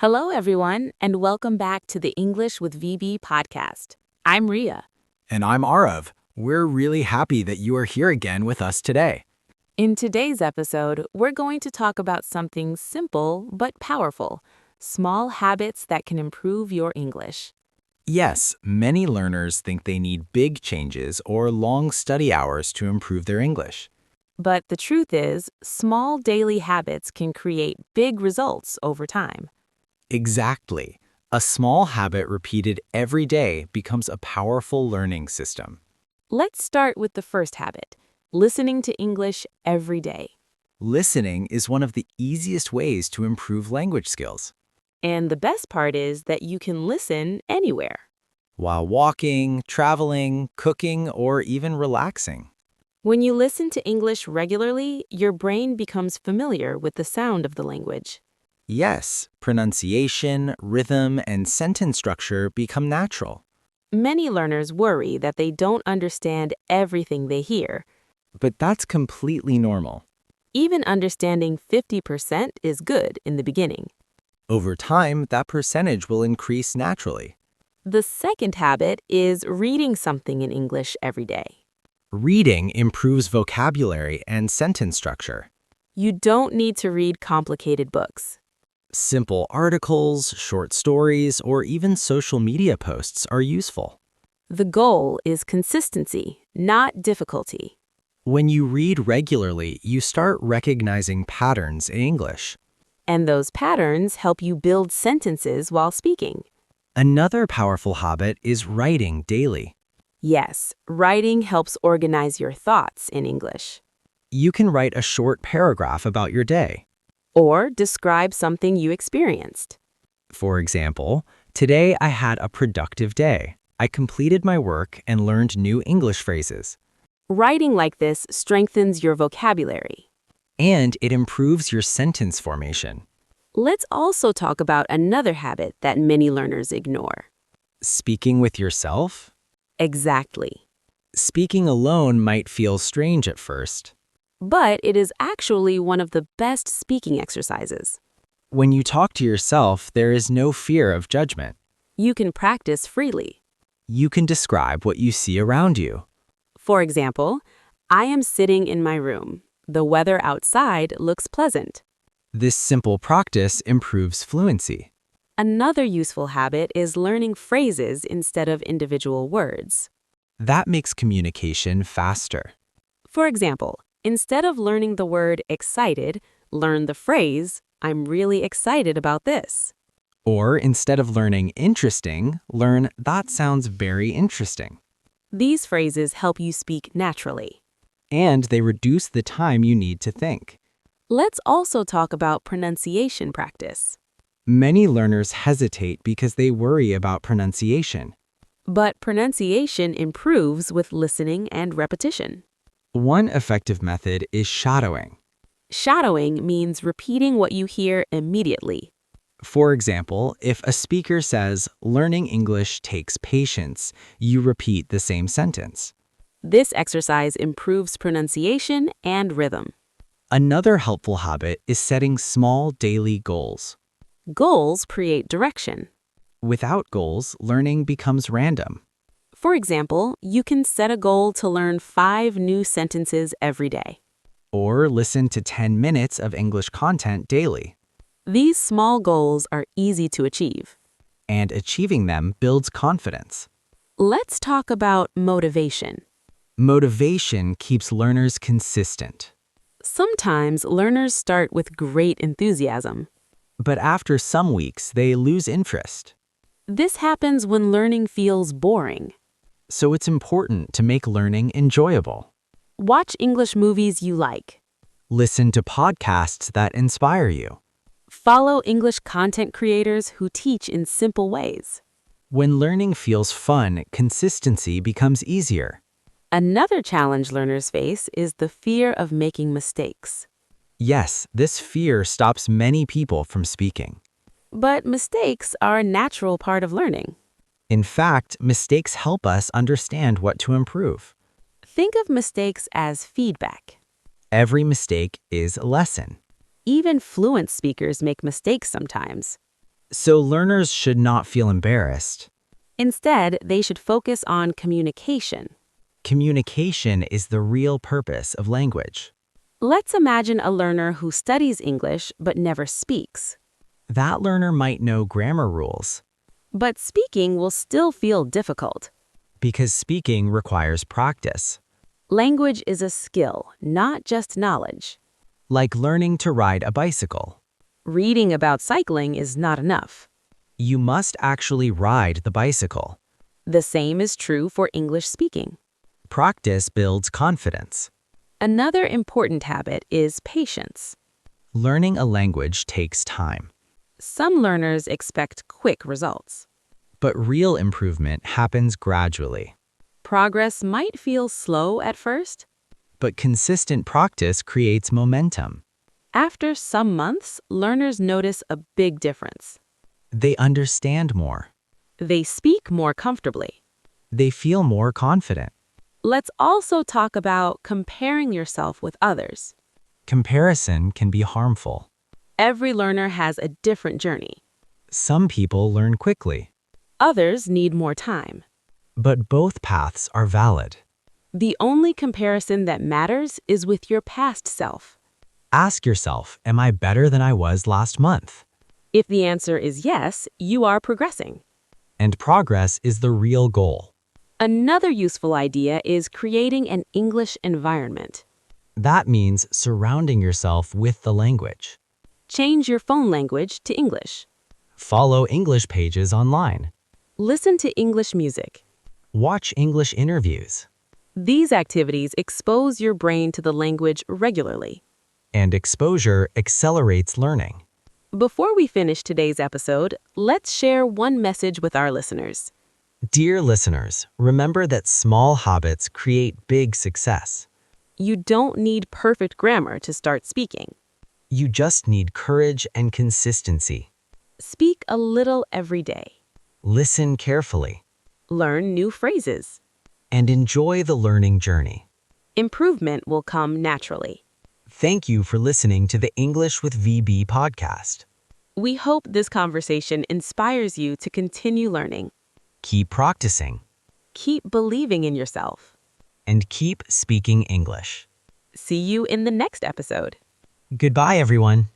Hello, everyone, and welcome back to the English with VB podcast. I'm Ria. And I'm Aarav. We're really happy that you are here again with us today. In today's episode, we're going to talk about something simple but powerful, small habits that can improve your English. Yes, many learners think they need big changes or long study hours to improve their English. But the truth is, small daily habits can create big results over time. Exactly. A small habit repeated every day becomes a powerful learning system. Let's start with the first habit, listening to English every day. Listening is one of the easiest ways to improve language skills. And the best part is that you can listen anywhere. While walking, traveling, cooking, or even relaxing. When you listen to English regularly, your brain becomes familiar with the sound of the language. Yes, pronunciation, rhythm, and sentence structure become natural. Many learners worry that they don't understand everything they hear. But that's completely normal. Even understanding 50% is good in the beginning. Over time, that percentage will increase naturally. The second habit is reading something in English every day. Reading improves vocabulary and sentence structure. You don't need to read complicated books. Simple articles, short stories, or even social media posts are useful. The goal is consistency, not difficulty. When you read regularly, you start recognizing patterns in English. And those patterns help you build sentences while speaking. Another powerful habit is writing daily. Yes, writing helps organize your thoughts in English. You can write a short paragraph about your day. Or describe something you experienced. For example, today I had a productive day. I completed my work and learned new English phrases. Writing like this strengthens your vocabulary. And it improves your sentence formation. Let's also talk about another habit that many learners ignore. Speaking with yourself? Exactly. Speaking alone might feel strange at first. But it is actually one of the best speaking exercises. When you talk to yourself, there is no fear of judgment. You can practice freely. You can describe what you see around you. For example, I am sitting in my room. The weather outside looks pleasant. This simple practice improves fluency. Another useful habit is learning phrases instead of individual words. That makes communication faster. For example, instead of learning the word excited, learn the phrase, I'm really excited about this. Or instead of learning interesting, learn that sounds very interesting. These phrases help you speak naturally. And they reduce the time you need to think. Let's also talk about pronunciation practice. Many learners hesitate because they worry about pronunciation. But pronunciation improves with listening and repetition. One effective method is shadowing. Shadowing means repeating what you hear immediately. For example, if a speaker says, "Learning English takes patience," you repeat the same sentence. This exercise improves pronunciation and rhythm. Another helpful habit is setting small daily goals. Goals create direction. Without goals, learning becomes random. For example, you can set a goal to learn 5 new sentences every day. Or listen to 10 minutes of English content daily. These small goals are easy to achieve. And achieving them builds confidence. Let's talk about motivation. Motivation keeps learners consistent. Sometimes learners start with great enthusiasm. But after some weeks, they lose interest. This happens when learning feels boring. So it's important to make learning enjoyable. Watch English movies you like. Listen to podcasts that inspire you. Follow English content creators who teach in simple ways. When learning feels fun, consistency becomes easier. Another challenge learners face is the fear of making mistakes. Yes, this fear stops many people from speaking. But mistakes are a natural part of learning. In fact, mistakes help us understand what to improve. Think of mistakes as feedback. Every mistake is a lesson. Even fluent speakers make mistakes sometimes. So learners should not feel embarrassed. Instead, they should focus on communication. Communication is the real purpose of language. Let's imagine a learner who studies English but never speaks. That learner might know grammar rules, But speaking will still feel difficult. because speaking requires practice, Language is a skill, not just knowledge. like learning to ride a bicycle. Reading about cycling is not enough. You must actually ride the bicycle. The same is true for English speaking. Practice builds confidence. Another important habit is patience. Learning a language takes time, Some learners expect quick results. but real improvement happens gradually. Progress might feel slow at first. But consistent practice creates momentum. After some months, learners notice a big difference. They understand more. They speak more comfortably. They feel more confident. Let's also talk about comparing yourself with others. Comparison can be harmful. Every learner has a different journey. Some people learn quickly, Others need more time. but both paths are valid. The only comparison that matters is with your past self. Ask yourself, am I better than I was last month? If the answer is yes, you are progressing. And progress is the real goal. Another useful idea is creating an English environment. That means surrounding yourself with the language. Change your phone language to English. Follow English pages online. Listen to English music. Watch English interviews. These activities expose your brain to the language regularly. And exposure accelerates learning. Before we finish today's episode, let's share one message with our listeners. Dear listeners, remember that small habits create big success. You don't need perfect grammar to start speaking. You just need courage and consistency. Speak a little every day. Listen carefully. Learn new phrases. And enjoy the learning journey. Improvement will come naturally. Thank you for listening to the English with VB podcast. We hope this conversation inspires you to continue learning. Keep practicing Keep believing in yourself. and keep speaking English. See you in the next episode. Goodbye, everyone.